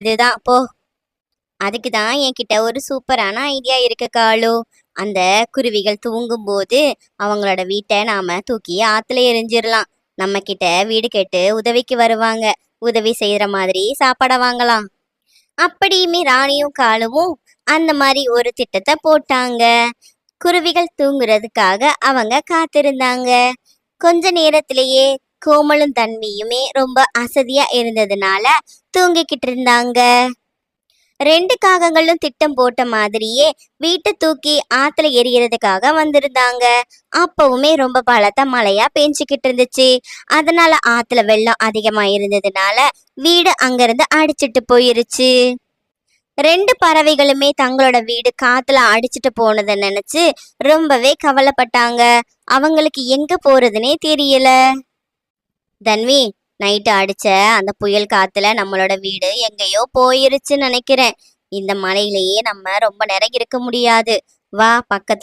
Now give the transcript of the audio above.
இதுதான் போ. அதுக்கு தான் என்கிட்ட ஒரு சூப்பரான ஐடியா இருக்கு காலு. அந்த குருவிகள் தூங்கும்போது அவங்களோட வீட்டை நாம தூக்கி ஆத்துல எறிஞ்சிடலாம். நம்ம கிட்ட வீடு கேட்டு உதவிக்கு வருவாங்க. உதவி செய்யற மாதிரி சாப்பாட வாங்கலாம். அப்படியுமே ராணியும் காலுவும் அந்த மாதிரி ஒரு திட்டத்தை போட்டாங்க. குருவிகள் தூங்குறதுக்காக அவங்க காத்திருந்தாங்க. கொஞ்ச நேரத்திலேயே கோமலும் தன்மையுமே ரொம்ப அசதியா இருந்ததுனால தூங்கிக்கிட்டு இருந்தாங்க. ரெண்டு காகங்களும் திட்டம் போட்ட மாதிரியே வீட்டை தூக்கி ஆத்துல எரியறதுக்காக வந்திருந்தாங்க. அப்பவுமே ரொம்ப பலத்த மழையா பெஞ்சுக்கிட்டு இருந்துச்சு. அதனால ஆத்துல வெள்ளம் அதிகமா இருந்ததுனால வீடு அங்கிருந்து அடிச்சிட்டு போயிருச்சு. ரெண்டு பறவைகளுமே தங்களோட வீடு காத்துல அடிச்சிட்டு போனதை நினைச்சு ரொம்பவே கவலைப்பட்டாங்க. அவங்களுக்கு எங்க போறதுனே தெரியல. தன்வி, நைட்டு அடிச்ச அந்த புயல் காத்துல நம்மளோட வீடு எங்கேயோ போயிருச்சுன்னு நினைக்கிறேன். இந்த மலையிலேயே நம்ம ரொம்ப நேரம் இருக்க முடியாது. வா, பக்கத்துல